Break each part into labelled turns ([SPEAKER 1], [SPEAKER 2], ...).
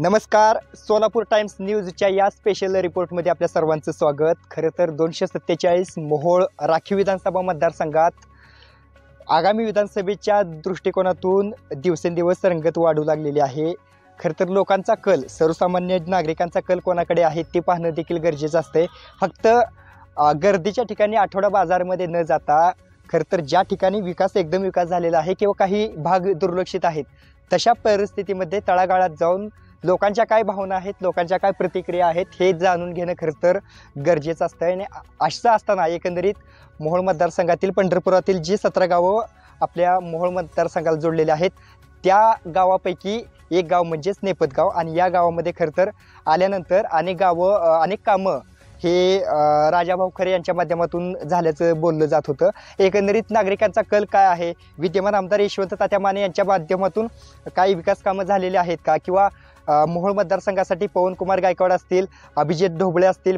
[SPEAKER 1] नमस्कार, सोलापूर टाइम्स न्यूजच्या या स्पेशल रिपोर्टमध्ये आपल्या सर्वांचं स्वागत। खरं तर 247 मोहोळ राखीव विधानसभा मतदारसंघात आगामी विधानसभेच्या दृष्टिकोनातून दिवसेंदिवस रंगत वाढू लागलेली आहे। खरं तर लोकांचा कल, सर्वसामान्य नागरिकांचा कल कोणाकडे आहे ते पाहणं देखील गरजेचं असते। फक्त गर्दीच्या ठिकाणी आठवडा बाजारमध्ये न जाता खरं तर ज्या ठिकाणी एकदम विकास झालेला आहे किंवा काही भाग दुर्लक्षित आहेत तशा परिस्थितीमध्ये तळागाळात जाऊन लोकांच्या काय भावना आहेत, लोकांच्या काय प्रतिक्रिया आहेत हे जाणून घेणं खरं तर गरजेचं असतं। आणि असं असताना एकंदरीत मोहोळ मतदारसंघातील पंढरपुरातील जी 17 गावं आपल्या मोहोळ मतदारसंघाला जोडलेले आहेत त्या गावापैकी एक गाव म्हणजेच नेपदगाव, आणि या गावामध्ये खरं तर आल्यानंतर अनेक कामं हे राजाभाऊ खरे यांच्या माध्यमातून झाल्याचं बोललं जात होतं। एकंदरीत नागरिकांचा कल काय आहे, विद्यमान आमदार यशवंत तात्या माने यांच्या माध्यमातून काही विकास कामं झालेले आहेत का, किंवा मोहोळ मतदारसंघासाठी पवनकुमार गायकवाड असतील, अभिजित ढोबळे असतील,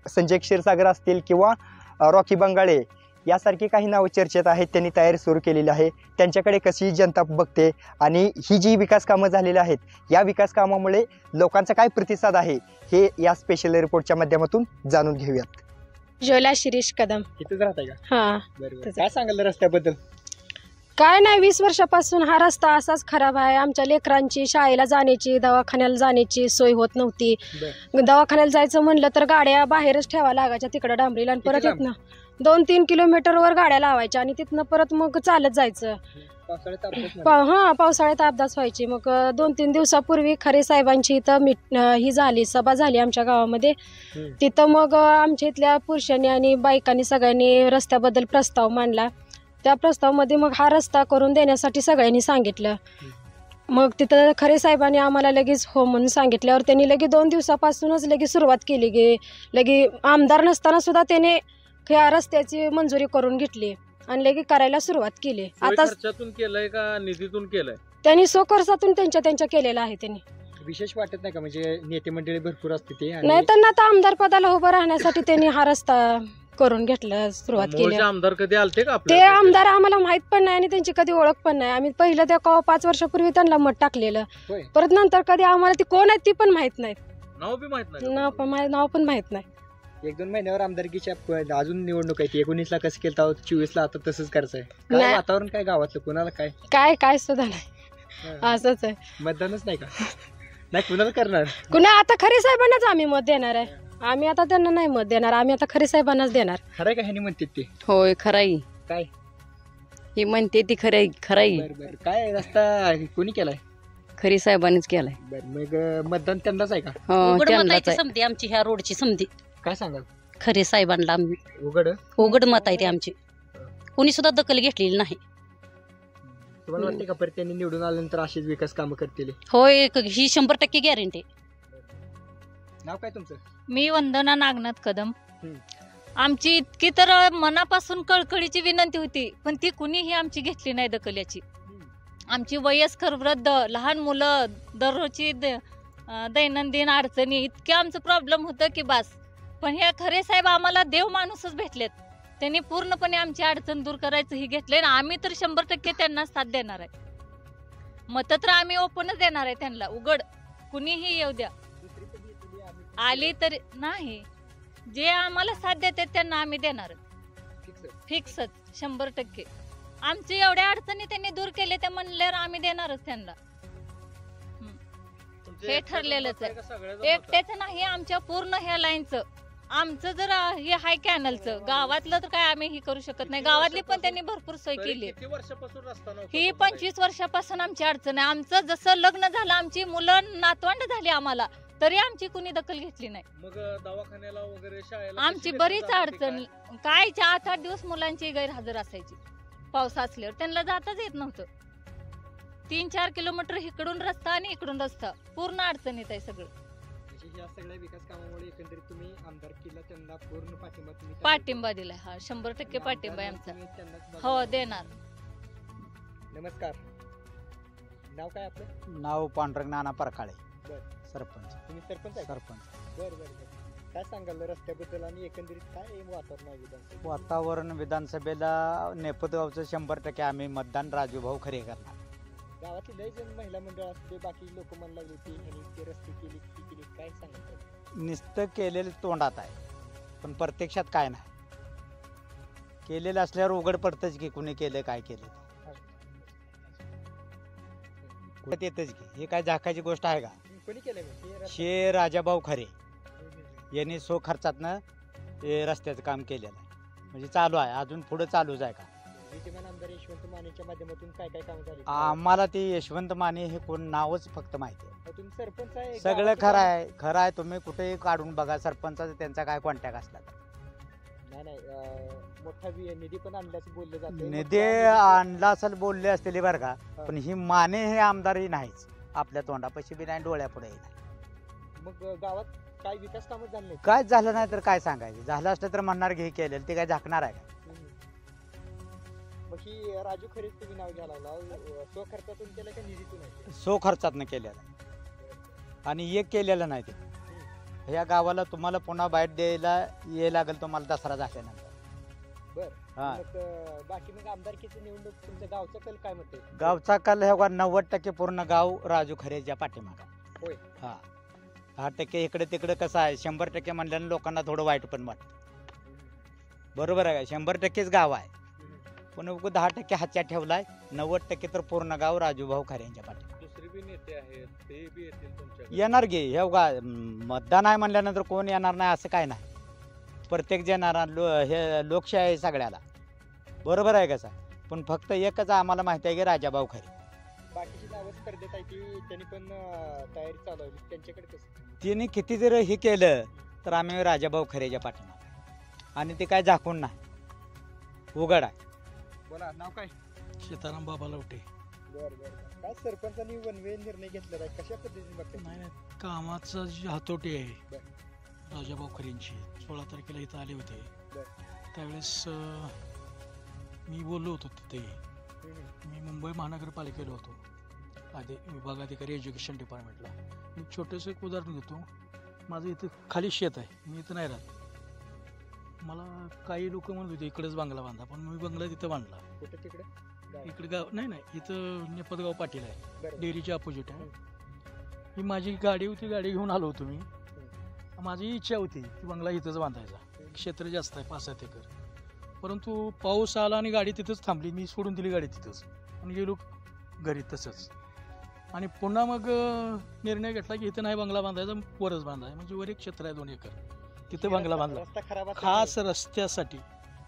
[SPEAKER 1] संजय क्षीरसागर असतील किंवा रॉकी बंगाळे यासारखी काही नावं चर्चेत आहेत, त्यांनी तयारी सुरू केलेली आहे। त्यांच्याकडे कशी जनता बघते आणि ही जी विकास कामं झालेली आहेत या विकास कामामुळे लोकांचा काय प्रतिसाद आहे हे या स्पेशल रिपोर्टच्या माध्यमातून जाणून घेऊयात।
[SPEAKER 2] जोला शिरीष कदम
[SPEAKER 1] इथेच राहताय का?
[SPEAKER 2] हा,
[SPEAKER 1] काय सांगाल रस्त्याबद्दल?
[SPEAKER 2] काय नाही, 20 वर्षापासून हा रस्ता असाच खराब आहे। आमच्या लेकरांची शाळेला जाण्याची, दवाखान्याला जाण्याची सोय होत नव्हती। दवाखान्याला जायचं म्हणलं तर गाड्या बाहेरच ठेवा लागायच्या तिकडं डांबरीला, आणि परत इथनं 2-3 किलोमीटरवर गाड्या लावायच्या आणि तिथनं परत मग चालत जायचं। पावसाळ्यात अपघात व्हायची। मग 2-3 दिवसापूर्वी खरे साहेबांची इथं ही झाली, सभा झाली आमच्या गावामध्ये। तिथं मग आमच्या इथल्या पुरुषांनी आणि बायकांनी सगळ्यांनी रस्त्याबद्दल प्रस्ताव मांडला। त्या प्रस्तावामध्ये मग हा रस्ता करून देण्यासाठी सगळ्यांनी सांगितलं। मग तिथं खरे साहेबांनी आम्हाला लगेच हो म्हणून सांगितल्यावर त्यांनी लगेच 2 दिवसापासूनच लगेच सुरुवात केली। लगे आमदार नसताना सुद्धा त्याने या रस्त्याची मंजुरी करून घेतली आणि लगेच करायला सुरुवात केली। आता
[SPEAKER 3] खर्चातून केलंय का निधीतून केलंय?
[SPEAKER 2] त्यांनी स्वखर्चातून त्यांच्या केलेला आहे। त्यांनी
[SPEAKER 1] विशेष वाटत नाही का, म्हणजे नेते मंडळी भरपूर असते ते,
[SPEAKER 2] नाही त्यांना आता आमदार पदाला उभं राहण्यासाठी त्यांनी हा रस्ता करून घेतलं, सुरुवात केली।
[SPEAKER 3] आमदार कधी आलते का?
[SPEAKER 2] ते आमदार आम्हाला माहित पण नाही आणि त्यांची कधी ओळख पण नाही। आम्ही पहिलं त्या 5 वर्षापूर्वी त्यांना मत टाकलेलं, परत नंतर कधी आम्हाला ती कोण आहे ती पण माहित नाही,
[SPEAKER 3] नाव पण
[SPEAKER 2] माहित नाही।
[SPEAKER 1] 1-2 महिन्यावर आमदारकीच्या अजून निवडणूक आहे, 19 ला कसं केलं, 24 ला आता तसंच करायचंय। काय वातावरण काय गावातलं, कोणाला काय
[SPEAKER 2] सुद्धा नाही, असंच आहे।
[SPEAKER 1] मतदानच नाही का? नाही, कुणाला करणार?
[SPEAKER 2] आता खरे साहेबांनाच आम्ही मत देणार आहे। आम्ही आता त्यांना नाही मत देणार, आम्ही आता खरे साहेबांनाच देणार।
[SPEAKER 1] खरंय का ह्यानी म्हणते ते?
[SPEAKER 4] होय, खराई
[SPEAKER 1] काय
[SPEAKER 4] ही म्हणते ती खराई।
[SPEAKER 1] बरं, काय रस्ता कोणी केलाय?
[SPEAKER 4] खरी साहेबांनीच केलाय।
[SPEAKER 1] बरं, मग मतदान त्यांनाच आहे का?
[SPEAKER 4] त्यांनाच आहे।
[SPEAKER 5] समधी आमची ह्या रोडची समधी
[SPEAKER 1] काय सांगाल?
[SPEAKER 5] खरे साहेबांना
[SPEAKER 1] उघड
[SPEAKER 5] मत आहे ते आमचे, कोणी सुद्धा दखल घेतलेली नाही।
[SPEAKER 1] तुम्हाला वाटते का परत त्यांनी निवडून आल्यानंतर अशीच विकास कामं करतील?
[SPEAKER 5] होय, ही 100% गॅरंटी।
[SPEAKER 1] नाव काय तुमचं?
[SPEAKER 6] मी वंदना नागनाथ कदम। आमची इतकी तर मनापासून कळकळीची विनंती होती, पण ती कुणीही आमची घेतली नाही दखल याची। आमची वयस्कर, वृद्ध, लहान मुलं, दररोजची दैनंदिन अडचणी, इतके आमचं प्रॉब्लेम होतं की बस। पण हे खरे साहेब आम्हाला देव माणूसच भेटलेत, त्यांनी पूर्णपणे आमची अडचण दूर करायचं ही घेतलंय ना। आम्ही तर 100% त्यांना साथ देणार आहे, मत तर आम्ही ओपनच देणार आहे त्यांना, उघड कुणीही येऊ द्या, आली तर नाही, जे आम्हाला साथ देतात त्यांना आम्ही देणार फिक्सच 100%। आमची एवढ्या अडचणी त्यांनी दूर केले ते म्हणल्यावर आम्ही देणारच त्यांना, हे ठरलेलंच आहे। एकट्याच नाही, आमच्या पूर्ण ह्या लाईनचं, आमचं जर हे हाय कॅनलचं गावातलं तर काय आम्ही ही करू शकत नाही। गावातली पण त्यांनी भरपूर सोय केली। ही 25 वर्षापासून आमची अडचण आहे। आमचं जसं लग्न झालं, आमची मुलं नातवंड झाली आम्हाला, तरी आमची कुणी दखल घेतली नाही।
[SPEAKER 3] मग दवाखान्याला वगैरे, शाळेला
[SPEAKER 6] आमची बरीच अडचण, काय 8-8 दिवस मुलांची गैरहजर असायची पाऊस असल्यावर, त्यांना जाताच येत नव्हतं। 3-4 किलोमीटर इकडून रस्ता आणि इकडून रस्ता, पूर्ण अडचणीत आहे सगळं।
[SPEAKER 1] या सगळ्या विकास कामामुळे एकंदरीत तुम्ही आमदारकीला त्यांना पूर्ण
[SPEAKER 6] पाठिंबा दिलाय। हा, 100% पाठिंबा आहे आमचा, हो देणार।
[SPEAKER 1] नमस्कार, नाव काय आपलं?
[SPEAKER 7] नाव पांडुरंग नाना परकाळे, सरपंच।
[SPEAKER 1] तुम्ही सरपंच? सरपंच। बरं, काय सांगाल रस्त्याबद्दल आणि एकंदरीत काय वातावरण आहे?
[SPEAKER 7] वातावरण विधानसभेला नेपदगावचं 100% आम्ही मतदान राजूभाऊ खरे करणार।
[SPEAKER 1] गावातली लय जण महिला मंडळ असते, बाकी लोक म्हणू लागले होते ह्यांनी ते रस्ते केली ती केली, काय सांगतात?
[SPEAKER 7] नुसतं केलेलं तोंडात आहे पण प्रत्यक्षात काय नाही. केलेलं असल्यावर उघड पडतंच की कुणी केलं काय केलं येतच की. हे काय झाकायची गोष्ट आहे का?
[SPEAKER 1] कोणी केलं मग हे रस्ता?
[SPEAKER 7] शे राजाभाऊ खरे यांनी सो खर्चातनं हे रस्त्याचं काम केलेलं आहे. म्हणजे चालू आहे, अजून पुढे चालूच आहे का?
[SPEAKER 1] विद्यमान आमदार यशवंत मानेच्या माध्यमातून काय काय काम झाले?
[SPEAKER 7] आम्हाला ते यशवंत माने हे कोण नावच फक्त माहिती आहे.
[SPEAKER 1] मग तुम्ही सरपंच आहे,
[SPEAKER 7] सगळं
[SPEAKER 1] गावाचे
[SPEAKER 7] खरं
[SPEAKER 1] काम-
[SPEAKER 7] आहे, खरं आहे. तुम्ही कुठेही काढून बघा सरपंचाचा त्यांचा काय कॉन्टॅक्ट असला तर.
[SPEAKER 1] नाही नाही मोठा निधी पण आणल्याचं बोललं जातं.
[SPEAKER 7] निधी आणला असेल बोलले असतील बरं का, पण ही माने हे आमदारही नाहीच. आपल्या तोंडापाशी बी नाही, डोळ्यापुढे नाही.
[SPEAKER 1] मग गावात काय विकास कामच झाले नाहीत?
[SPEAKER 7] काय झालं नाही तर काय सांगायचं. झालं असलं तर म्हणणार घे केलेलं, ते काय झाकणार आहे का?
[SPEAKER 1] मग ही राजू खरेच तुम्ही नाव घ्यायला लावला, स्वखर्चातून केलं का निधीतून आहे?
[SPEAKER 7] सो खर्चातनं केलेलं आहे. आणि एक केलेलं नाही ते. ह्या गावाला तुम्हाला पुन्हा बाईट द्यायला ये लागेल तुम्हाला दसरा झाल्यानंतर.
[SPEAKER 1] बर
[SPEAKER 7] हा.
[SPEAKER 1] मग बाकी मग आमदारकीची निवडणूक तुमच्या गावचं कल काय म्हणते?
[SPEAKER 7] गावचा कल हे बघा 90% पूर्ण गाव राजू खरेच्या पाठीमागा.
[SPEAKER 1] होय.
[SPEAKER 7] हा 10% इकडे तिकडे कसं आहे, 100% म्हणल्यानं लोकांना थोडं वाईट पण वाटतं. बरोबर आहे का? 100%च गाव आहे, पण 10% हातच्या ठेवलाय. 90% तर पूर्ण गाव राजूभाऊ खरे यांच्या पाठी.
[SPEAKER 3] दुसरे बी नेते आहेत, ते बी येतील तुमच्याकडे.
[SPEAKER 7] येणार घे हे बघा, मतदान आहे म्हणल्यानंतर कोण येणार नाही असं काय नाही. प्रत्येक जणांना हे लोकशाही आहे सगळ्याला. बरोबर आहे कसं? पण फक्त एकच आम्हाला माहिती आहे की राजाभाऊ खरे.
[SPEAKER 1] बाकीची नावं स्पर्धेत आहे की त्यांनी पण तयारी चालवली, त्यांच्याकडे कसं?
[SPEAKER 7] तिने किती जर हे केलं तर आम्ही राजाभाऊ खरेच्या पाठीमागे. आणि ते काय झाकून नाही, उघड आहे.
[SPEAKER 1] बोला नाव काय?
[SPEAKER 8] सीताराम बाबा लवटे.
[SPEAKER 1] बर बर. काय सरपंचांनी वनवे निर्णय घेतलेला आहे, कशा पद्धतीने बघताय?
[SPEAKER 8] नाही नाही, कामाचा जी हातोटी आहे
[SPEAKER 1] बर.
[SPEAKER 8] राजाभाऊ खरेंची 16 तारखेला इथं आले होते.
[SPEAKER 1] बर.
[SPEAKER 8] त्यावेळेस मी बोललो होतो तिथे. मी मुंबई महानगरपालिकेला होतो, विभागाधिकारी एज्युकेशन डिपार्टमेंटला. मी छोटंसं एक उदाहरण देतो. माझं इथं खाली शेत आहे, मी इथं नाही राहत. मला काही लोक म्हणत होते इकडेच बंगला बांधा, पण मी बंगला तिथं बांधला.
[SPEAKER 1] कुठं तिकडे?
[SPEAKER 8] इकडे गाव नाही नाही, इथं नेपदगाव पाटील आहे,
[SPEAKER 1] बरं.
[SPEAKER 8] डेअरीच्या अपोजिट आहे. ही माझी गाडी होती, गाडी घेऊन आलो होतो मी. माझी इच्छा होती की बंगला इथंच बांधायचा. क्षेत्र जास्त आहे, 5-7 एकर. परंतु पाऊस आला आणि गाडी तिथंच थांबली. मी सोडून दिली गाडी तिथंच आणि गेलो घरी तसंच. आणि पुन्हा मग निर्णय घेतला की इथं नाही बंगला बांधायचा, वरच बांधायचा. म्हणजे वर एक क्षेत्र आहे 2 एकर, तिथं बंगला बांधला
[SPEAKER 1] रस्ता खराब असल्यामुळे-
[SPEAKER 8] खास रस्त्यासाठी.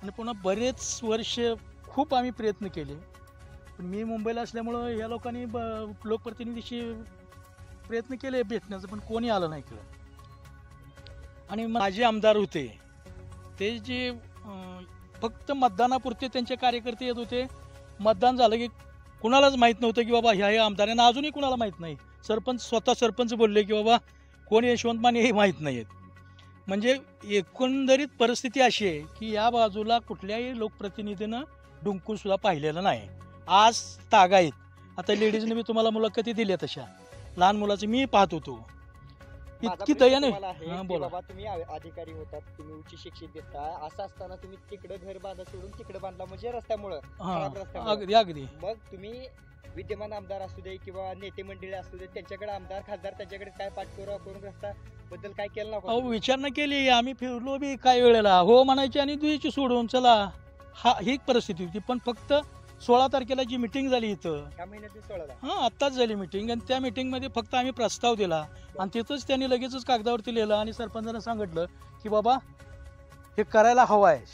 [SPEAKER 8] आणि पुन्हा बरेच वर्ष खूप आम्ही प्रयत्न केले. पण मी मुंबईला असल्यामुळं या लोकांनी लोकप्रतिनिधीशी प्रयत्न केले भेटण्याचं, पण कोणी आलं नाही इकडं. आणि माझे आमदार होते ते जे फक्त मतदानापुरते त्यांचे कार्यकर्ते येत होते. मतदान झालं की कुणालाच माहीत नव्हतं की बाबा ह्या आमदारांना, अजूनही कुणाला माहीत नाही. स्वतः सरपंच बोलले की बाबा कोण यशवंत माने हे माहीत नाही आहेत. म्हणजे एकंदरीत परिस्थिती अशी आहे की या बाजूला कुठल्याही लोकप्रतिनिधीनं डुंकून सुद्धा पाहिलेलं नाही. आज तागायत. आता लेडीजने मी तुम्हाला मुलाखती दिल्या तशा, लहान मुलाचं मी पाहत होतो.
[SPEAKER 1] माझा
[SPEAKER 8] इतकी
[SPEAKER 1] प्रश्न
[SPEAKER 8] दया नाही.
[SPEAKER 1] तुम्हाला आहे
[SPEAKER 8] हां,
[SPEAKER 1] की
[SPEAKER 8] बोला.
[SPEAKER 1] बाबा तुम्ही अधिकारी होतात, तुम्ही उच्च शिक्षित देता, असं असताना तुम्ही तिकडे घर बांधा सोडून तिकडे बांधला, म्हणजे रस्त्यामुळं खराब
[SPEAKER 8] हां,
[SPEAKER 1] रस्त्यामुळं.
[SPEAKER 8] अगदी अगदी.
[SPEAKER 1] मग तुम्ही विद्यमान आमदार असू दे किंवा नेते मंडळी असू दे, त्यांच्याकडे आमदार खासदार त्यांच्याकडे काय पाठपुरावा करून रस्ता बद्दल काय केलं
[SPEAKER 8] अहो
[SPEAKER 1] नको?
[SPEAKER 8] विचारणा केली, आम्ही फिरलो बी काही वेळेला. हो म्हणायची आणि द्यायची सोडून चला. ही परिस्थिती होती. पण फक्त 16 तारखेला जी मिटिंग झाली इथं,
[SPEAKER 1] ह्या महिन्यातील 16ला
[SPEAKER 8] हां आत्ताच झाली मिटिंग, आणि त्या मिटिंगमध्ये फक्त आम्ही प्रस्ताव दिला आणि तिथंच त्यांनी लगेचच कागदावरती लिहिलं आणि सरपंचांना सांगितलं की बाबा हे करायला हवं आहे.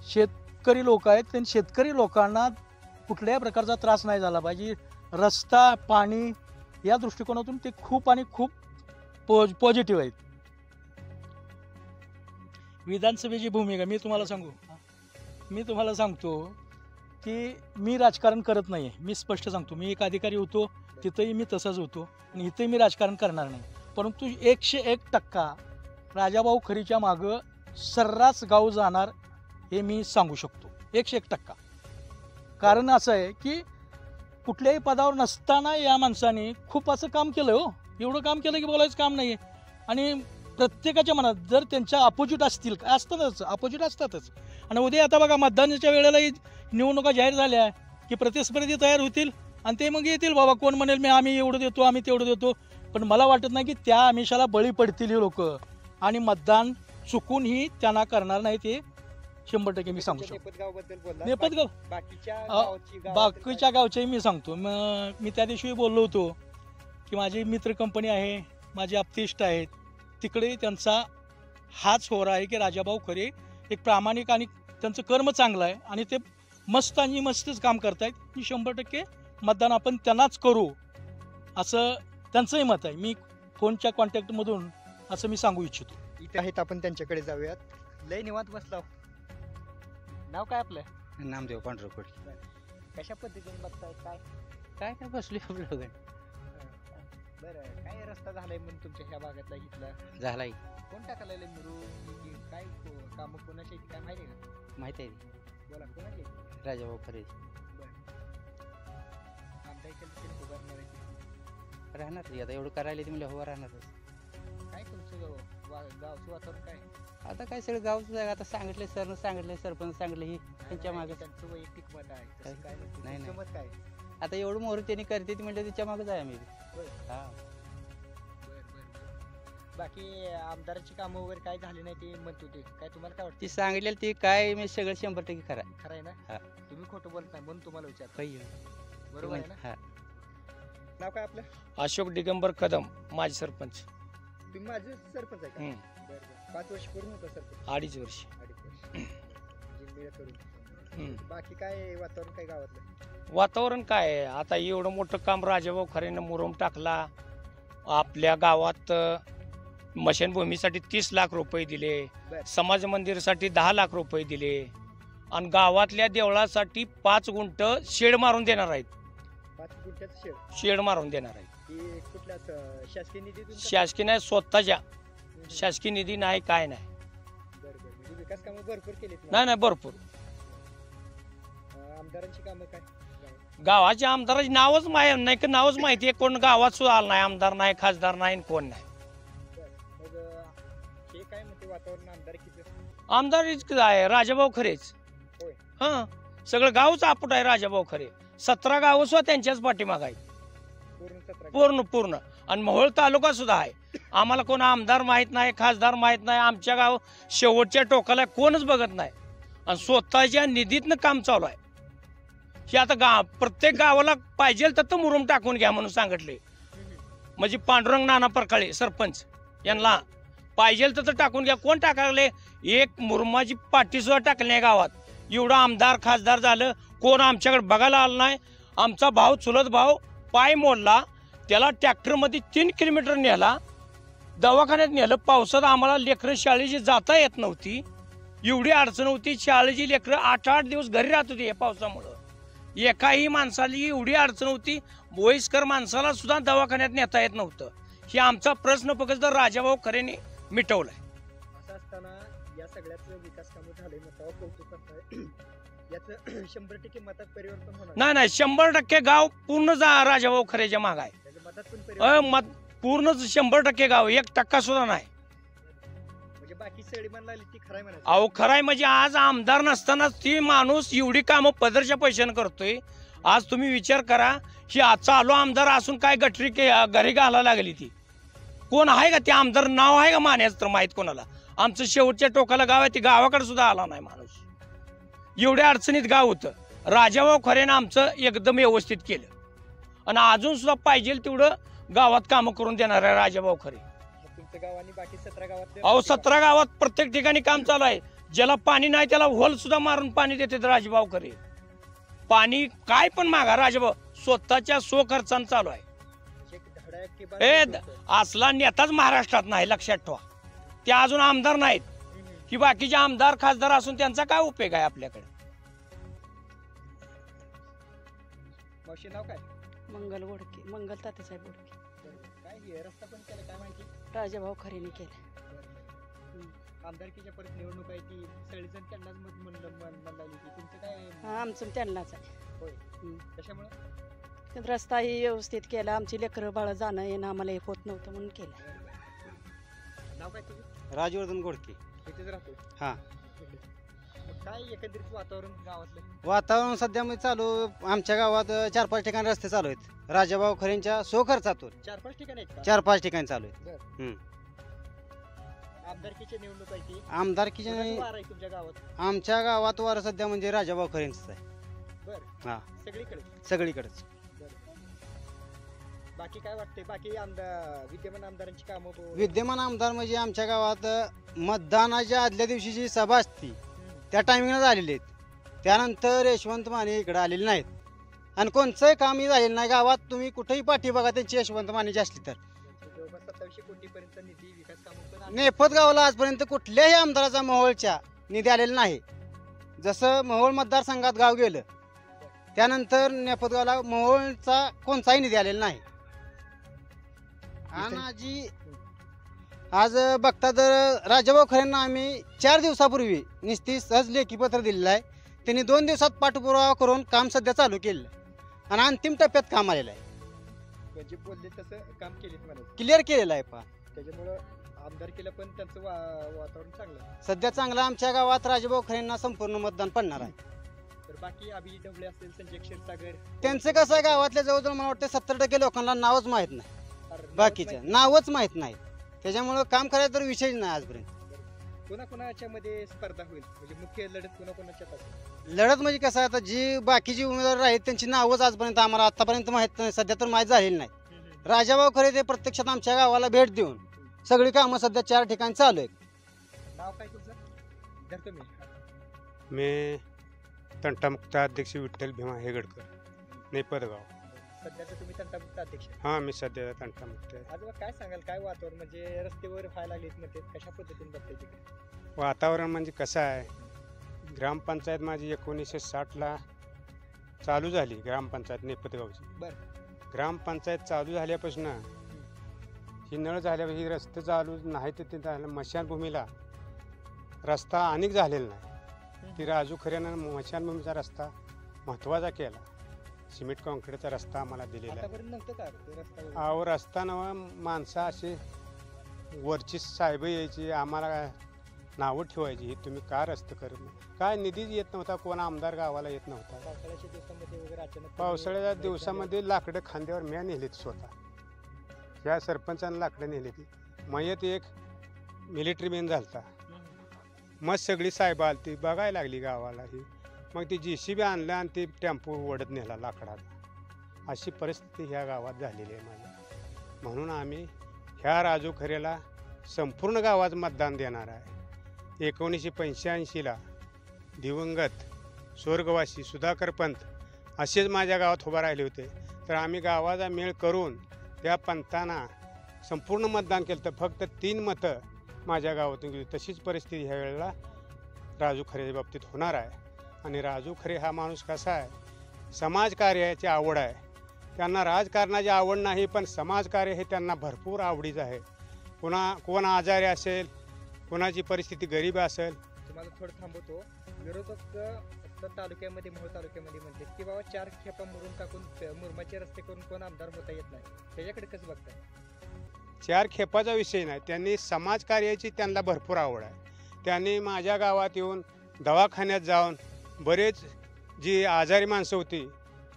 [SPEAKER 8] शेतकरी लोक आहेत, त्यांनी शेतकरी लोकांना कुठल्याही प्रकारचा त्रास नाही झाला पाहिजे. रस्ता, पाणी या दृष्टिकोनातून ते खूप आणि खूप पॉझिटिव्ह आहेत. विधानसभेची भूमिका मी तुम्हाला सांगतो की मी राजकारण करत नाही आहे. मी स्पष्ट सांगतो, मी एक अधिकारी होतो, तिथंही मी तसाच होतो आणि इथंही मी राजकारण करणार नाही. परंतु 101% राजाभाऊ खरेच्या मागं सर्रास गाव जाणार हे मी सांगू शकतो. 101%. कारण असं आहे की कुठल्याही पदावर नसताना या माणसाने खूप असं काम केलं. हो, एवढं काम केलं की बोलायचं काम नाही आहे. आणि प्रत्येकाच्या मनात जर त्यांच्या अपोजिट असतील, अपोजिट असतातच. आणि उद्या आता बघा मतदानाच्या वेळेला निवडणुका जाहीर झाल्या की प्रतिस्पर्धी तयार होतील आणि ते मग येतील बाबा, कोण म्हणेल मी आम्ही एवढं देतो आम्ही तेवढं देतो, पण मला वाटत नाही की त्या आमिषाला बळी पडतील हे लोक, आणि मतदान चुकूनही त्यांना करणार नाही, ते 100% मी सांगू शकतो.
[SPEAKER 1] नेपदगावबद्दल बोलला.
[SPEAKER 8] नेपदगाव
[SPEAKER 1] बाकीच्या
[SPEAKER 8] अ,
[SPEAKER 1] गावाची
[SPEAKER 8] बाकीच्या गावच्याही मी सांगतो. मी त्या दिवशी बोललो होतो की माझी मित्र कंपनी आहे, माझे आप्तेष्ट आहेत, तिकडे त्यांचा हाच होरा आहे की राजाभाऊ खरे एक प्रामाणिक आणि त्यांचं कर्म चांगलं आहे आणि ते मस्त आणि मस्तच काम करतायत. मी 100% मतदान आपण त्यांनाच करू असं त्यांचंही मत आहे. मी फोनच्या कॉन्टॅक्टमधून असं मी सांगू इच्छितो.
[SPEAKER 1] इथे आहेत, आपण त्यांच्याकडे जाऊयात. लय निवांत बसलाव. नाव काय आपलं?
[SPEAKER 7] नामदेव पांढरकोट.
[SPEAKER 1] कशा पद्धतीने बघताय? काय
[SPEAKER 7] काय बसलो आपलं
[SPEAKER 1] बरं, काय रस्ता झालाय म्हणून तुमच्या ह्या भागातला इथला?
[SPEAKER 7] झालाय.
[SPEAKER 1] कोण टाकायला काय काम कोणाची काय माहिती आहे का?
[SPEAKER 7] माहिती आहे
[SPEAKER 1] बोला, कोणाची?
[SPEAKER 7] राजाभाऊ खरे
[SPEAKER 1] आमच्या इकडे उभारणार आहे.
[SPEAKER 7] राहणार आता एवढं करायला ते म्हणजे हवं राहणारच.
[SPEAKER 1] काय तुमचं गावचं वातावरण काय?
[SPEAKER 7] आता काय सगळं गावचं आहे. आता सांगितले सरनं सांगितले, सरपंच सांगितलं, ही त्यांच्या मागे.
[SPEAKER 1] त्यांचं वैयक्तिक मत आहे, तसं काय
[SPEAKER 7] नाही,
[SPEAKER 1] नाही.
[SPEAKER 7] नाही.
[SPEAKER 1] मत काय?
[SPEAKER 7] आता एवढं मोहर त्यांनी करते ती म्हणजे त्याच्या मागेच आहे आम्ही.
[SPEAKER 1] होय.
[SPEAKER 7] हा.
[SPEAKER 1] बाकी आमदाराची कामं वगैरे काय झाली नाही ते म्हणत होते, काय तुम्हाला काय वाटतं?
[SPEAKER 7] ती सांगितलेलं ती काय मी सगळं 100% खरं आहे.
[SPEAKER 1] खरं आहे ना?
[SPEAKER 7] हा.
[SPEAKER 1] तुम्ही खोटं बोलत नाही म्हणून तुम्हाला विचार.
[SPEAKER 7] काही
[SPEAKER 1] बरोबर आहे ना?
[SPEAKER 7] हा.
[SPEAKER 1] नाव काय आपलं?
[SPEAKER 3] अशोक दिगंबर कदम, माजी सरपंच.
[SPEAKER 1] तुम्ही माझे सरपंच आहे का?
[SPEAKER 3] हम्म.
[SPEAKER 1] बरं. 5 वर्ष करून होता सरपंच?
[SPEAKER 3] 2.5 वर्ष.
[SPEAKER 1] 2.5 वर्ष. जिल्ह्यात करून.
[SPEAKER 3] हम्म.
[SPEAKER 1] बाकी काय वातावरण काय गावातलं?
[SPEAKER 3] वातावरण काय आहे? आता एवढं मोठं काम राजाभाऊ खरेनं मुरुम टाकला. आपल्या गावात मशानभूमीसाठी 30 लाख रुपये दिले,
[SPEAKER 1] बर.
[SPEAKER 3] समाज मंदिरासाठी 10 लाख रुपये दिले, आणि गावातल्या देवळासाठी 5 गुंठ शेड मारून देणार आहेत.
[SPEAKER 1] 5 गुंठ्याचं शेड
[SPEAKER 3] शेड मारून देणार आहेत.
[SPEAKER 1] ही कुठल्या शासकीय निधीतून का?
[SPEAKER 3] शासकीय नाही, स्वतःच्या.
[SPEAKER 1] हम्म.
[SPEAKER 3] शासकीय निधी नाही, काय नाही.
[SPEAKER 1] बरं बरं. म्हणजे विकास कामं भरपूर केली.
[SPEAKER 3] नाही नाही, भरपूर.
[SPEAKER 1] आमदारांची कामं काय?
[SPEAKER 3] गावाच्या आमदाराची नावच माहिती नाही, की नावच माहिती आहे, कोण गावात सुद्धा आलं नाही. आमदार नाही, खासदार नाही, कोण नाही.
[SPEAKER 1] मग हे काय म्हणते वातावरण आमदारकीचं?
[SPEAKER 3] आमदार आहे राजाभाऊ खरेच.
[SPEAKER 1] होय.
[SPEAKER 3] हा, सगळं गावच आपट आहे राजाभाऊ खरे. 17 गावं सुद्धा त्यांच्याच पाठीमाग आहेत.
[SPEAKER 1] पूर्ण 17
[SPEAKER 3] पूर्ण. आणि मोहोळ तालुका सुद्धा आहे. आम्हाला कोण आमदार माहित नाही, खासदार माहित नाही. आमच्या गाव शेवटच्या टोकाला कोणच बघत नाही, आणि स्वतःच्या निधीतनं काम चालू आहे. हे आता प्रत्येक गावाला पाहिजे तर मुरुम टाकून घ्या म्हणून सांगितले. म्हणजे पांडुरंग नाना परकाळे सरपंच यांना पाहिजे तर टाकून घ्या. कोण टाकाले? एक मुरुमाची पाटी सुद्धा टाकली नाही गावात. एवढं आमदार खासदार झालं, कोण आमच्याकडे बघायला आलं नाही. आमचा भाऊ, चुलत भाऊ, पाय मोडला, त्याला ट्रॅक्टरमध्ये 3 किलोमीटर नेला, दवाखान्यात नेलं. पावसात आम्हाला लेकरं शाळेची जाता येत नव्हती, एवढी अडचण होती. शाळेची लेकरं 8-8 दिवस घरी राहत होती या पावसामुळं. एकाही माणसाला एवढी अडचण होती, वयस्कर माणसाला सुद्धा दवाखान्यात नेता येत नव्हतं. हे आमचा प्रश्न फक्त राजाभाऊ खरेने मिटवलाय.
[SPEAKER 1] असं असताना या सगळ्याच विकास कामं झाले, मतावर कौतुक करताय. याचं 100% मतात परिवर्तन होणार?
[SPEAKER 3] नाही, 100% गाव पूर्ण राजाभाऊ खरेच्या माग आहे.
[SPEAKER 1] त्याच्या मतात पण परिवर्तन?
[SPEAKER 3] मत पूर्णच 100% गाव, 1% सुद्धा नाही.
[SPEAKER 1] म्हणजे बाकी सळी म्हणला ती खराय म्हणायचं?
[SPEAKER 3] अहो खराय म्हणजे आज आमदार नसताना ती माणूस एवढी कामं पदरच्या पैशानं करतोय. आज तुम्ही विचार करा, ही चालू आमदार असून काय गटरी घरी घालायला लागली ती. कोण आहे का ते आमदार? नाव आहे का मान्याचं तर माहित कोणाला? आमचं शेवटच्या टोकाला गाव आहे, ते गावाकडे सुद्धा आला नाही माणूस. एवढ्या अडचणीत गाव होतं. राजाभाऊ खरेनं आमचं एकदम व्यवस्थित केलं, आणि अजून सुद्धा पाहिजे तेवढं गावात कामं करून देणार आहे राजाभाऊ खरे.
[SPEAKER 1] तुमचं गाव आणि बाकी 17 गावात?
[SPEAKER 3] अहो 17 गावात प्रत्येक ठिकाणी काम चालू आहे. ज्याला पाणी नाही त्याला होल सुद्धा मारून पाणी देते राजाभाऊ खरे. पाणी काय पण मागा, राजाभाऊ स्वतःच्या खर्चानं चालू आहे. असला नेताच महाराष्ट्रात नाही, लक्षात ठेवा. ते अजून आमदार नाहीत, की बाकीचे आमदार खासदार असून त्यांचा काय उपयोग आहे आपल्याकडे?
[SPEAKER 1] मावशी नाव काय?
[SPEAKER 4] मंगल गोडके, मंगल तात्यासाहेब गोडके.
[SPEAKER 1] काय हे रस्ता पण केला काय माहिती?
[SPEAKER 4] राजाभाऊ खरेने केलं.
[SPEAKER 1] आमदारकीच्या परत निवडणूक आहे, ती सगळीजण त्यांनाच मत म्हणलं की तुमचं काय?
[SPEAKER 4] आमचं त्यांनाच आहे.
[SPEAKER 1] होय. कशामुळे?
[SPEAKER 4] रस्ताही व्यवस्थित केला, आमची लेकरं बाळ जाणं येणं आम्हाला हे होत नव्हतं म्हणून केलं.
[SPEAKER 1] नाव काय तुझं?
[SPEAKER 7] राजवर्धन गोडके.
[SPEAKER 1] इथेच राहतो?
[SPEAKER 7] हा.
[SPEAKER 1] काय एकंदरीत वातावरण गावातलं?
[SPEAKER 9] वातावरण सध्या मध्ये चालू आमच्या गावात 4-5 ठिकाणी रस्ते चालू आहेत राजाभाऊ खरेंच्या खर्चातून
[SPEAKER 1] 4-5 ठिकाणी आहेत का?
[SPEAKER 9] 4-5 ठिकाणी चालू आहेत.
[SPEAKER 1] आमदारकीची निवडणूक आहे ती.
[SPEAKER 9] आमदारकीच्या
[SPEAKER 1] कोणाचं वार आहे तुमच्या गावात?
[SPEAKER 9] आमच्या गावात वार सध्या म्हणजे राजाभाऊ खरेंच आहे
[SPEAKER 1] बरं.
[SPEAKER 9] हा.
[SPEAKER 1] सगळीकडे.
[SPEAKER 9] सगळीकडेच.
[SPEAKER 1] बाकी काय वाटतंय? बाकी आमदार विद्यमान आमदारांची कामं
[SPEAKER 9] विद्यमान आमदार म्हणजे आमच्या गावात मतदानाच्या आदल्या दिवशी जी सभा असती त्या टायमिंगला झालेली आहेत. त्यानंतर यशवंत माने इकडे आलेले नाहीत आणि कोणचंही कामही झालेलं नाही गावात. तुम्ही कुठेही पाठी बघा त्यांची यशवंत मानेची असली तर.
[SPEAKER 1] 2700 कोटीपर्यंत निधी विकास कामं
[SPEAKER 9] नेफत गावाला आजपर्यंत कुठल्याही आमदाराचा मोहोळच्या निधी आलेला नाही. जसं मोहोळ मतदारसंघात गाव गेलं त्यानंतर नेफत गावाला मोहोळचा कोणताही निधी आलेला नाही. आणि आज बघता तर राजाभाऊ खरेंना आम्ही 4 दिवसापूर्वी नुसती सहज लेखी पत्र दिलेलं आहे. त्यांनी 2 दिवसात पाठपुरावा करून काम सध्या चालू केलेलं आहे आणि अंतिम टप्प्यात काम आलेलं आहे.
[SPEAKER 1] म्हणजे बोलले तसं काम केले तुम्हाला
[SPEAKER 9] क्लिअर केलेलं आहे. पहा
[SPEAKER 1] त्याच्यामुळं आमदारकीला पण त्यांचं वातावरण चांगलं आहे.
[SPEAKER 9] सध्या चांगलं आमच्या गावात राजाभाऊ खरेंना संपूर्ण मतदान पडणार आहे.
[SPEAKER 1] तर बाकी अभिजित ढवळे असेल, संजय क्षीरसागर,
[SPEAKER 9] त्यांचं कसं आहे गावातल्या जवळजवळ मला वाटतं 70% लोकांना नावच माहीत नाही. बाकीच्या नावच माहीत नाही. त्याच्यामुळं काम करायचा तर विषयच नाही आजपर्यंत.
[SPEAKER 1] कोणाकोणाच्या मध्ये स्पर्धा होईल म्हणजे मुख्य लढत कोणाकोणाच्यात असेल?
[SPEAKER 9] लढत म्हणजे कसं आहे आता जी बाकीची उमेदवार आहेत त्यांची नावच आजपर्यंत आम्हाला आतापर्यंत माहीत नाही. सध्या तर माहीत झालेली नाही. राजाभाऊ खरे ते प्रत्यक्षात आमच्या गावाला भेट देऊन सगळी कामं सध्या 4 ठिकाणी चालू आहेत.
[SPEAKER 1] नाव काय तुमचं? धरतो मी.
[SPEAKER 10] मी तंटामुक्त अध्यक्ष विठ्ठल भीमा हेगडकर, नेपदगाव.
[SPEAKER 1] सध्याचं तुम्ही तंटामुक्त अध्यक्ष?
[SPEAKER 10] हां, मी सध्या तंटामुक्त आहे.
[SPEAKER 1] आज काय सांगाल, काय वातावरण म्हणजे रस्त्यावर व्हायला लागलेत म्हणते, कशा पद्धतीने बघताय तिकडे?
[SPEAKER 10] वातावरण म्हणजे कसं आहे, ग्रामपंचायत माझी 1960ला चालू झाली, ग्रामपंचायत नेपदगावची.
[SPEAKER 1] बरं.
[SPEAKER 10] ग्रामपंचायत चालू झाल्यापासून ही नळ झाल्यापासून ही रस्ते चालू नाही तर ते झालं मशानभूमीला रस्ता अनेक झालेला नाही. ती राजू खऱ्यानं मशानभूमीचा रस्ता महत्त्वाचा केला. सिमेंट कॉन्क्रीटचा रस्ता आम्हाला दिलेला आहे. अहो रस्ता नवा माणसं असे वरची साहेब यायची आम्हाला नावं ठेवायची, ही तुम्ही का रस्ते करत नाही. काय निधीच येत नव्हता, कोण आमदार गावाला येत नव्हता.
[SPEAKER 1] पावसाळ्याच्या दिवसामध्ये वगैरे अचानक
[SPEAKER 10] पावसाळ्याच्या दिवसामध्ये लाकडं खांद्यावर म्या नेलीत स्वतः. ह्या सरपंचानं लाकडं नेली ती. मयत एक मिलिटरी मॅन झालता. मग सगळी साहेब आली ती बघायला लागली गावाला ही. मग ती JCB आणलं आणि ती टेम्पो ओढत नेला लाकडात. अशी परिस्थिती ह्या गावात झालेली आहे माझ्या. म्हणून आम्ही ह्या राजू खरेला संपूर्ण गावात मतदान देणार आहे. 1985ला दिवंगत स्वर्गवासी सुधाकर पंत असेच माझ्या गावात उभा राहिले होते. तर आम्ही गावाचा मेळ करून त्या पंतांना संपूर्ण मतदान केलं. तर फक्त 3 मतं माझ्या गावातून गेली. तशीच परिस्थिती ह्या वेळेला राजू खरेच्या बाबतीत होणार आहे. आणि राजू खरे हा माणूस कसा आहे, समाजकार्याची आवड आहे. त्यांना राजकारणाची आवड नाही, पण समाजकार्य हे त्यांना भरपूर आवडीचं आहे. कोण आजारी असेल, कोणाची परिस्थिती गरीब असेल.
[SPEAKER 1] तुम्हाला थोडं थांबवतो. विरोधक तालुक्यामध्ये मोहोळ तालुक्यामध्ये म्हणतात की बाबा 4 खेपा मुरुम टाकून मुरमाचे रस्ते करून कोण आमदार होता येत नाही. त्याच्याकडे कसं बघताय?
[SPEAKER 10] 4 खेपाचा विषय नाही, त्यांनी समाजकार्याची त्यांना भरपूर आवड आहे. त्यांनी माझ्या गावात येऊन दवाखान्यात जाऊन बरेच जी आजारी माणसं होती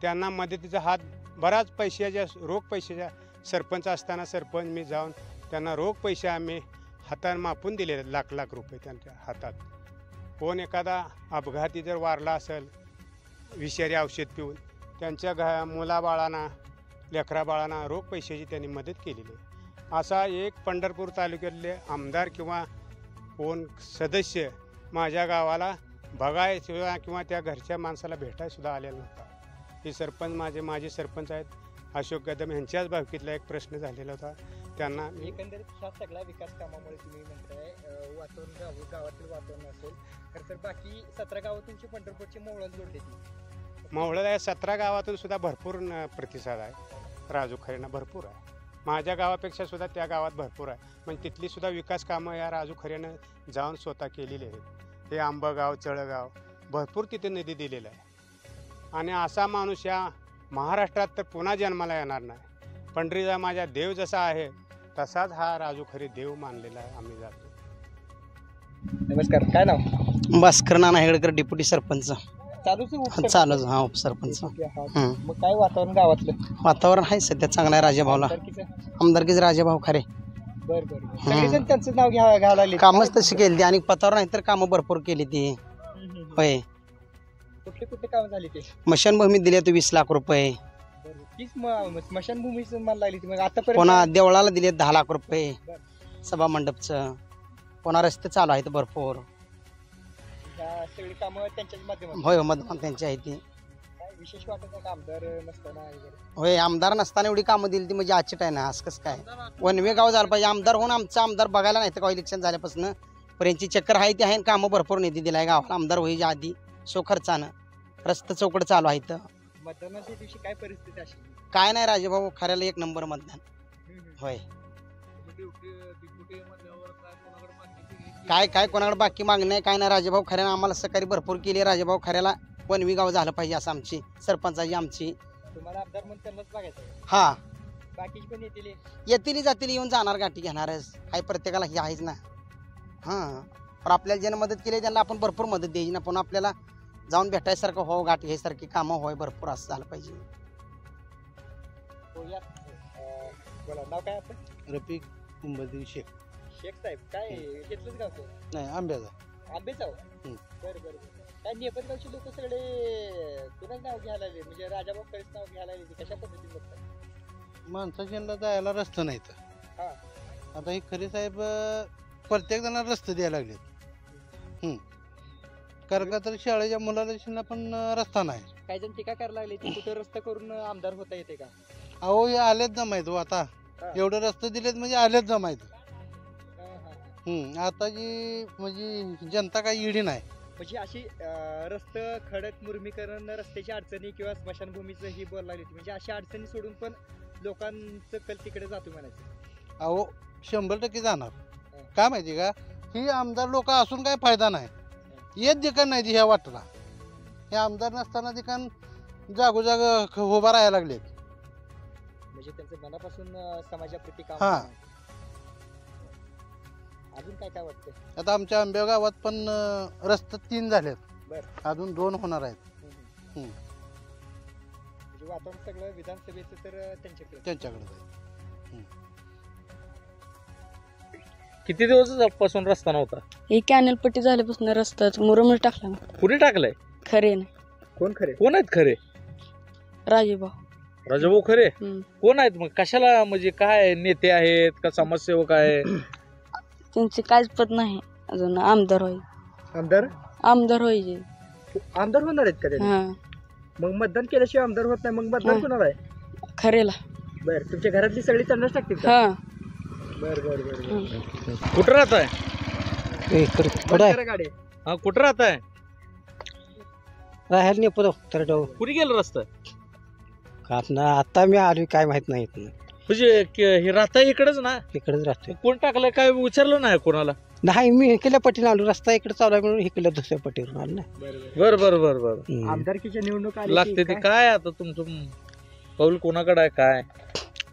[SPEAKER 10] त्यांना मदतीचा हात, बराच पैशाच्या रोख पैशाच्या सरपंच असताना सरपंच मी जाऊन त्यांना रोख पैसे आम्ही हातानं मापून दिले, लाख रुपये त्यांच्या हातात. कोण एखादा अपघाती जर वारला असेल विषारी औषध पिऊन, त्यांच्या मुलाबाळांना लेकराबाळांना रोख पैशाची त्यांनी मदत केलेली आहे. असा एक पंढरपूर तालुक्यातले आमदार किंवा कोण सदस्य माझ्या गावाला बघायसुद्धा किंवा त्या घरच्या माणसाला भेटायसुद्धा आलेला नव्हता. हे सरपंच माजी सरपंच आहेत अशोक कदम यांच्याच बाबतीतला एक प्रश्न झालेला होता. त्यांना
[SPEAKER 1] एकंदरीत ह्या सगळ्या विकास कामामुळे तुम्ही म्हणताय वातावरण गावातील वातावरण असेल तर बाकी 17 गावातून पंढरपूरची मोहोळाला जोडली ती.
[SPEAKER 10] मोहोळला या 17 गावातून सुद्धा भरपूर प्रतिसाद आहे. राजू खरेंना भरपूर आहे. माझ्या गावापेक्षा सुद्धा त्या गावात भरपूर आहे. म्हणजे तिथली सुद्धा विकास कामं या राजू खरेनं जाऊन स्वतः केलेली आहेत. हे आंबगाव चळगाव भरपूर तिथे निधी दिलेला आहे. आणि असा माणूस या महाराष्ट्रात तर पुन्हा जन्माला येणार नाही. पंढरीचा माझा देव जसा आहे तसाच हा राजू खरे देव मानलेला आहे. आम्ही जातो.
[SPEAKER 1] नमस्कार, काय नाव?
[SPEAKER 9] भास्कर नाना हेगडेकर डेप्युटी सरपंच
[SPEAKER 1] चालूच आहे उपसरपंच?
[SPEAKER 9] चालूच हा उपसरपंच.
[SPEAKER 1] हा. मग काय वातावरण गावातलं
[SPEAKER 9] वातावरण आहे सध्या चांगलं आहे राजाभाऊला.
[SPEAKER 1] आमदारकीचं?
[SPEAKER 9] आमदारकीच राजाभाऊ खरे.
[SPEAKER 1] बरं बरं सगळेजण त्यांचं नाव घ्यायला लागले.
[SPEAKER 9] कामच तशी केली ती आणि पतावर नाही तर कामं भरपूर केली ती. होय.
[SPEAKER 1] कुठले कुठले काम झाले ते?
[SPEAKER 9] स्मशानभूमी दिले तर 20 लाख रुपये.
[SPEAKER 1] तीच स्मशानभूमीच मला लागली ती. मग आतापर्यंत
[SPEAKER 9] पुन्हा देवळाला दिले 10 लाख रुपये. सभा मंडपचं. पुन्हा रस्ते चालू आहेत भरपूर.
[SPEAKER 1] ह्या सगळी कामं त्यांच्याच माध्यमातून?
[SPEAKER 9] होय मतदान त्यांची आहे ती.
[SPEAKER 1] काय विशेष वाटत नाही का आमदार नसताना वगैरे?
[SPEAKER 9] होय आमदार नसताना एवढी कामं दिली ती म्हणजे आजची आहे ना. असं कसं काय वनवे गाव झालं पाहिजे. आमदार होऊन आमचा आमदार बघायला नाही तर का इलेक्शन झाल्यापासून पर्यंतची चक्कर आहे ती आहे. कामं भरपूर निधी दिलाय गावाला आमदार व्हायच्या आधी सो खर्चानं. रस्ते चौकड चालू आहे.
[SPEAKER 1] मतदानाच्या दिवशी काय परिस्थिती अशी?
[SPEAKER 9] काय नाही राजेभाऊ खऱ्याला 1 नंबर मतदान. होय. काय कोणाकडे बाकी मागणी नाही काय नाही. राजेभाऊ खऱ्यानं आम्हाला सहकार्य भरपूर केली. राजेभाऊ खऱ्याला वनवी गाव झालं पाहिजे असं आमची सरपंचाची आमची.
[SPEAKER 1] तुम्हाला आमदार म्हणून त्यांनाच बघायचं?
[SPEAKER 9] हा
[SPEAKER 1] बाकीची पण
[SPEAKER 9] येतील जातील येऊन जाणार गाठी घेणारच. काय प्रत्येकाला हे आहेच ना. हां पण आपल्याला ज्यानं मदत केली त्यांना आपण भरपूर मदत द्यायची ना. पण आपल्याला जाऊन भेटायसारखं हो गाठी घ्यायसारखी कामं होय भरपूर असं झालं पाहिजे.
[SPEAKER 1] बोला नाव काय आपलं?
[SPEAKER 11] रफिक कुंभदेव शेख.
[SPEAKER 1] शेख साहेब काय घेतलंच गावचं?
[SPEAKER 11] नाही आंब्याचा.
[SPEAKER 1] आंबेचा? बरं बरं. काय नेपथगावचे लोक सगळे कुणाच नाव घ्यायला लागले म्हणजे राजाभाऊ खरेच नाव घ्यायला लागले? कशा पद्धतीने बघतात?
[SPEAKER 11] माणसाच्या जायला रस्ता नाही तर. आता हे खरे साहेब प्रत्येक जणांना रस्ते द्यायला लागलेत. कारण का तर शाळेच्या मुलाला पण रस्ता नाही.
[SPEAKER 1] काही जण टीका करायला लागले की कुठं रस्ता करून आमदार होता येते का?
[SPEAKER 11] अहो हे आलेच जमायत. आता एवढे रस्ते दिलेत म्हणजे आलेच जमायत. आता जी म्हणजे जनता काही इडी नाही.
[SPEAKER 1] म्हणजे अशी रस्ते खडक मुरमीकरण रस्त्याची अडचणी किंवा स्मशानभूमीचं ही बोल लागली म्हणजे अशा अडचणी सोडून पण लोकांचं कल तिकडे जातो म्हणायचं.
[SPEAKER 11] अहो 100% जाणार. काय माहिती का ही आमदार लोक असून काय फायदा नाही. येत दिकन नाही ह्या वाटला. हे आमदार नसताना दिकन जागोजाग उभा राहायला लागलेत.
[SPEAKER 1] म्हणजे त्यांचं मनापासून समाजाप्रती काम.
[SPEAKER 11] हा
[SPEAKER 1] अजून काय काय वाटतं?
[SPEAKER 11] आता आमच्या आंबेगाव गावात पण रस्ते 3 झालेत. अजून 2 होणार आहेत.
[SPEAKER 1] म्हणजे वातावरण सगळं विधानसभेचं तर त्यांच्याकडे
[SPEAKER 11] आहे.
[SPEAKER 12] किती दिवसापासून रस्ता नव्हता?
[SPEAKER 13] ही कॅनल पट्टी झाल्यापासून रस्ता मुरुम टाकला.
[SPEAKER 12] कुणी टाकलाय?
[SPEAKER 13] खरे नाही.
[SPEAKER 1] कोण खरे?
[SPEAKER 12] कोण आहेत खरे?
[SPEAKER 13] राजेभाऊ
[SPEAKER 12] खरे. कोण आहेत मग? कशाला म्हणजे काय नेते आहेत का समाजसेवक आहे?
[SPEAKER 13] त्यांचे काहीच पद नाही अजून. आमदार व्हायचे. आमदार व्हायचे.
[SPEAKER 1] आमदार होणार आहेत का?
[SPEAKER 13] हा.
[SPEAKER 1] मग मतदान केल्याशिवाय आमदार होत नाही. मग मतदान कोणाला आहे?
[SPEAKER 13] खरेला.
[SPEAKER 1] बर तुमच्या घरातली सगळी त्यांनाच टाकतील का?
[SPEAKER 13] हा.
[SPEAKER 1] बर बर बर.
[SPEAKER 12] कुठं राहताय?
[SPEAKER 1] गाडी
[SPEAKER 12] कुठं राहताय?
[SPEAKER 14] राहायला नाही पुढं तरडव.
[SPEAKER 12] कुठे गेलं रस्ता?
[SPEAKER 14] आता मी आलो काय माहित नाही.
[SPEAKER 12] म्हणजे हे राहता इकडेच ना?
[SPEAKER 14] इकडेच राहतोय.
[SPEAKER 12] कोण टाकलं काय विचारलं नाही कोणाला?
[SPEAKER 14] नाही मी इकडल्या पट्टीने आलो. रस्ता इकडे चालू आहे म्हणून इकडल्या दुसऱ्या पट्टीवरून आलो ना.
[SPEAKER 12] बर बर बर बर.
[SPEAKER 1] आमदारकीच्या निवडणूक
[SPEAKER 12] लागते ते काय आता तुमचं पाऊल कोणाकडे आहे? काय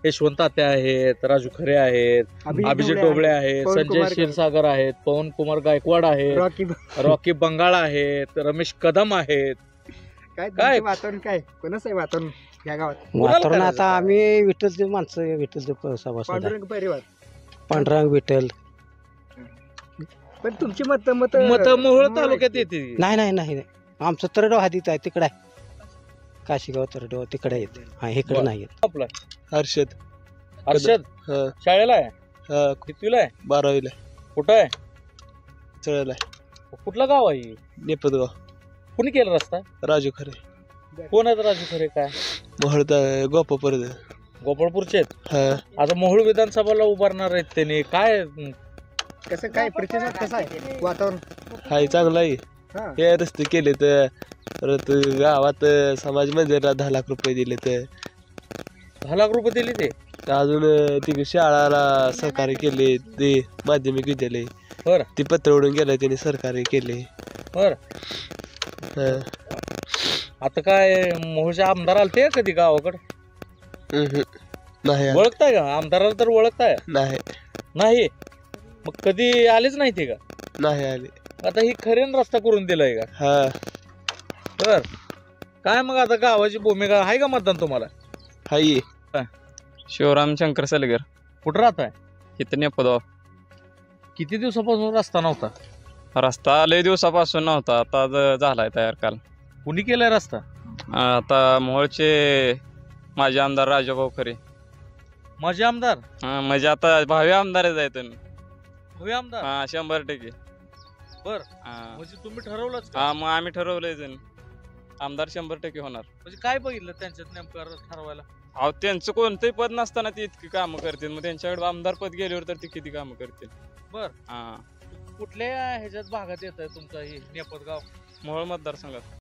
[SPEAKER 12] यशवंत तात्या आहेत, राजू खरे आहेत, अभिजित डोबळे आहेत, संजय क्षीरसागर आहेत, पवन कुमार गायकवाड आहेत, रॉकी बंगाळ आहेत, रमेश कदम आहेत.
[SPEAKER 1] काय वातावरण काय कोणाचं आहे वातावरण या गावात?
[SPEAKER 14] वातावरण आता आम्ही विठ्ठलदेव माणसं. विठ्ठलदेव सभासद.
[SPEAKER 1] पांडुरंग परिवार.
[SPEAKER 14] पांडुरंग विठ्ठल.
[SPEAKER 1] पण तुमची मत
[SPEAKER 12] मोहोळ तालुक्यात येते?
[SPEAKER 14] नाही नाही आमचं तरडव हातीत आहे. तिकडे आहे काशीगाव तरडव तिकडे येते. हा इकडे नाही येत.
[SPEAKER 12] आपला
[SPEAKER 11] हर्षद.
[SPEAKER 12] शाळेला आहे? कितवीला आहे?
[SPEAKER 11] 12वीला.
[SPEAKER 12] कुठं आहे?
[SPEAKER 11] चळला.
[SPEAKER 12] कुठलं गाव आहे?
[SPEAKER 11] नेपथगाव.
[SPEAKER 12] कुणी केलं रस्ता?
[SPEAKER 11] राजू खरे.
[SPEAKER 12] कोण आहेत राजू खरे? काय
[SPEAKER 11] मोहोळ गोपापूर.
[SPEAKER 12] गोपाळपूरचे आहेत. आता मोहोळ विधानसभाला उभारणार आहेत त्यांनी. काय
[SPEAKER 1] कसं काय प्रतिसाद कसा आहे? वातावरण
[SPEAKER 11] हाय चांगलं आहे. हे रस्ते केले तर गावात समाज मंदिराला 10 लाख रुपये दिले.
[SPEAKER 12] 10 लाख रुपये दिले ते.
[SPEAKER 11] अजून ती शाळाला सहकार्य केले. ते माध्यमिक विद्यालय
[SPEAKER 12] बर
[SPEAKER 11] ती पत्रवडून गेलं त्यांनी सहकार्य केले.
[SPEAKER 12] बर. आता काय मोहोळचे आमदार आलते कधी गावाकडे?
[SPEAKER 11] नाही.
[SPEAKER 12] ओळखताय का आमदाराला? तर ओळखताय?
[SPEAKER 11] नाही.
[SPEAKER 12] नाही. मग कधी आलेच नाही ते का?
[SPEAKER 11] नाही आले.
[SPEAKER 12] आता ही खरेन रस्ता करून दिलाय का?
[SPEAKER 15] हा
[SPEAKER 12] बर काय मग आता गावाची भूमिका आहे का मतदान तुम्हाला?
[SPEAKER 15] हाय
[SPEAKER 12] काय?
[SPEAKER 15] शिवराम शंकर सलगर.
[SPEAKER 12] कुठं राहताय?
[SPEAKER 15] इथं नेपदो.
[SPEAKER 12] किती दिवसापासून रस्ता नव्हता?
[SPEAKER 15] रस्ता लय दिवसापासून नव्हता, आता झालाय तयार काल.
[SPEAKER 12] कुणी केलाय रस्ता?
[SPEAKER 15] आता मोहोळचे माझे आमदार राजाभाऊ खरे.
[SPEAKER 12] माझे आमदार?
[SPEAKER 15] म्हणजे आता भावी आमदारच आहे तुम्ही.
[SPEAKER 12] भावी आमदार?
[SPEAKER 15] हा 100%.
[SPEAKER 12] बर म्हणजे तुम्ही ठरवलंच का?
[SPEAKER 15] हा मग आम्ही ठरवलंय जण आमदार 100% होणार.
[SPEAKER 12] म्हणजे काय बघितलं त्यांच्यात नेमकं ठरवायला?
[SPEAKER 15] अहो त्यांचं कोणतंही पद नसताना ते इतकी कामं करतील, मग त्यांच्याकडे आमदार पद गेल्यावर तर ते किती कामं करतील.
[SPEAKER 12] बर
[SPEAKER 15] हा
[SPEAKER 12] कुठल्या ह्याच्यात भागात येत आहे तुमचा हे नेपद गाव?
[SPEAKER 15] मोहोळ मतदारसंघात.